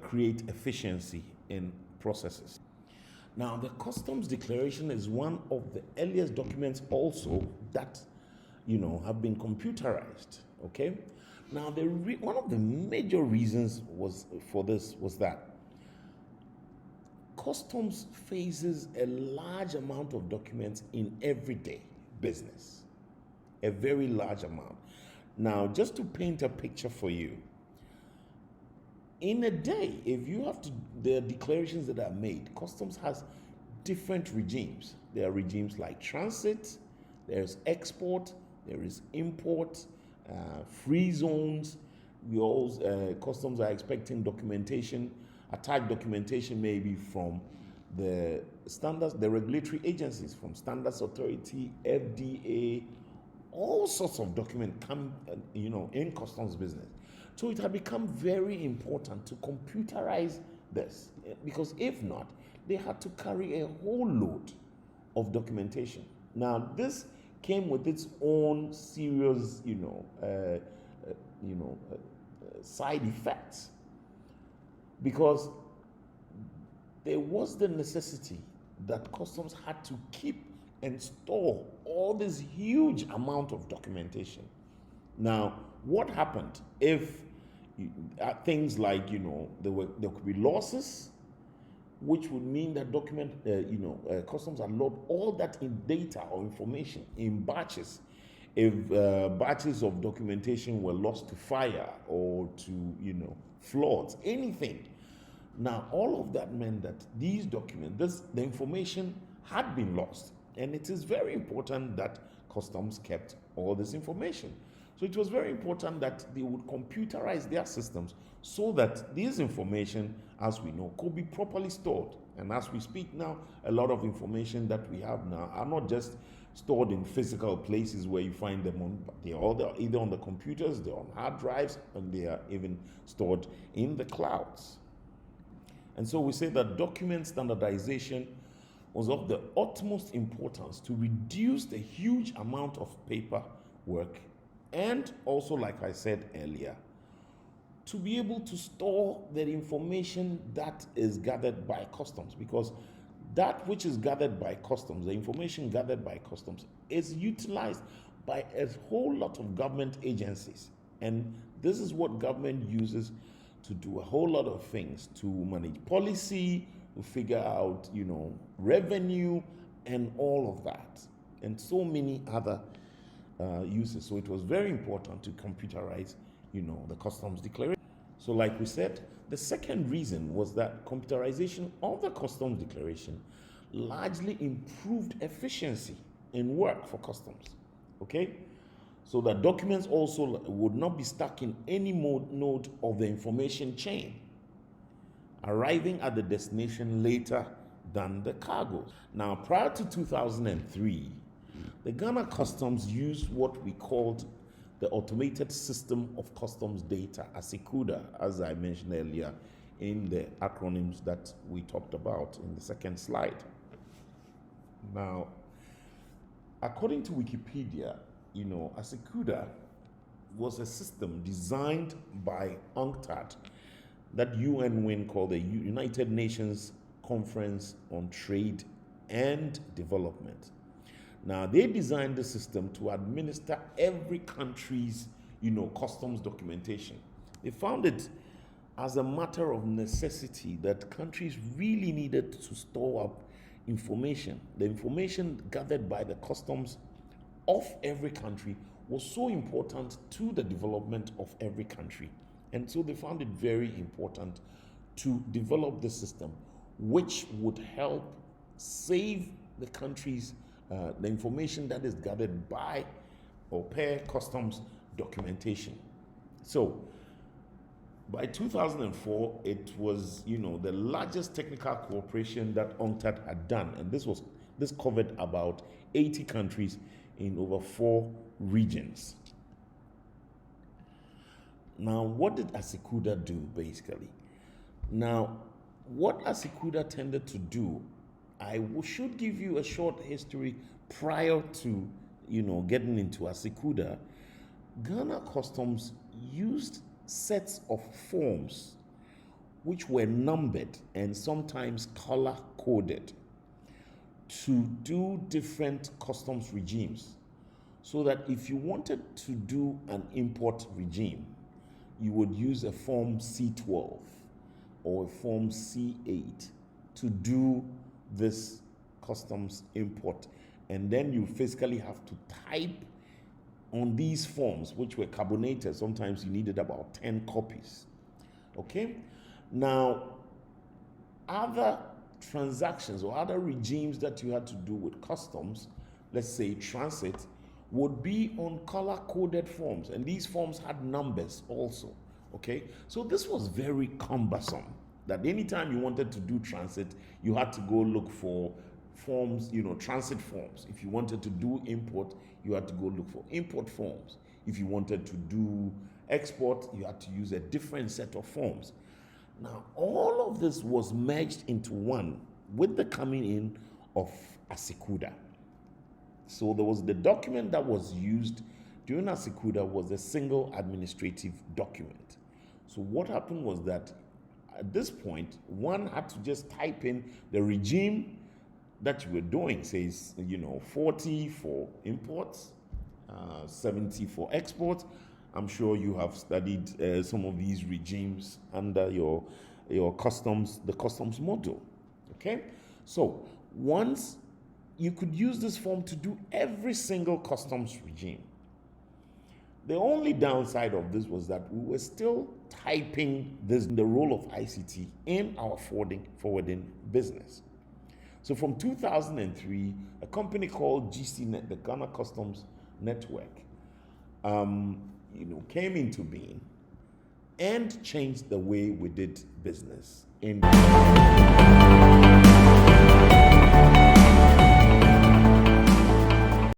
create efficiency in processes. Now, the customs declaration is one of the earliest documents also that, have been computerized. Okay. Now, one of the major reasons for this was that customs faces a large amount of documents in everyday business, a very large amount. Now, just to paint a picture for you, in a day, if you have to, the declarations that are made, customs has different regimes. There are regimes like transit, there's export, there is import, free zones. Customs are expecting documentation, attached documentation maybe from the standards, the regulatory agencies, from Standards Authority, FDA, all sorts of documents come, in customs business. So it had become very important to computerize this, because if not, they had to carry a whole load of documentation. Now, this came with its own serious, side effects, because there was the necessity that customs had to keep and store all this huge amount of documentation. Now, what happened if things like, there could be losses, which would mean that customs had logged all that in data or information in batches. If batches of documentation were lost to fire or to, floods, anything. Now, all of that meant that these documents, the information had been lost. And it is very important that customs kept all this information. So it was very important that they would computerize their systems so that this information, as we know, could be properly stored. And as we speak now, a lot of information that we have now are not just stored in physical places where you find them they're either on the computers, they're on hard drives, and they are even stored in the clouds. And so we say that document standardization was of the utmost importance to reduce the huge amount of paperwork, and also, like I said earlier, to be able to store the information that is gathered by customs, because that which is gathered by customs, the information gathered by customs, is utilized by a whole lot of government agencies. And this is what government uses to do a whole lot of things, to manage policy, to figure out, revenue, and all of that, and so many other uses. So it was very important to computerize, the customs declaration. So like we said, the second reason was that computerization of the customs declaration largely improved efficiency in work for customs. Okay? So that documents also would not be stuck in any node of the information chain, arriving at the destination later than the cargoes. Now, prior to 2003, the Ghana Customs used what we called the Automated System of Customs Data, ASICUDA, as I mentioned earlier in the acronyms that we talked about in the second slide. Now, according to Wikipedia, ASICUDA was a system designed by UNCTAD, that UN wing called the United Nations Conference on Trade and Development. Now, they designed the system to administer every country's, customs documentation. They found it as a matter of necessity that countries really needed to store up information. The information gathered by the customs of every country was so important to the development of every country. And so they found it very important to develop the system, which would help save the countries the information that is gathered by or per customs documentation. So by 2004, it was, the largest technical cooperation that UNCTAD had done. And this covered about 80 countries in over 4 regions. Now, what did ASICUDA do, basically? Now, what ASICUDA tended to do, I should give you a short history prior to, getting into ASICUDA. Ghana Customs used sets of forms which were numbered and sometimes color coded to do different customs regimes. So that if you wanted to do an import regime, you would use a form C12 or a form C8 to do this customs import. And then you physically have to type on these forms, which were carbonated. Sometimes you needed about 10 copies. Okay? Now, other transactions or other regimes that you had to do with customs, let's say transit, would be on color-coded forms. And these forms had numbers also. Okay? So this was very cumbersome. That anytime you wanted to do transit, you had to go look for forms, transit forms. If you wanted to do import, you had to go look for import forms. If you wanted to do export, you had to use a different set of forms. Now, all of this was merged into one with the coming in of Asikuda. So there was the document that was used during Asikuda was a single administrative document. So what happened was that at this point, one had to just type in the regime that you were doing, says, 40 for imports, 70 for exports. I'm sure you have studied some of these regimes under your customs, the customs module. Okay? So once you could use this form to do every single customs regime. The only downside of this was that we were still typing this in the role of ICT in our forwarding business. So from 2003, a company called GCNet, the Ghana Customs Network, came into being and changed the way we did business in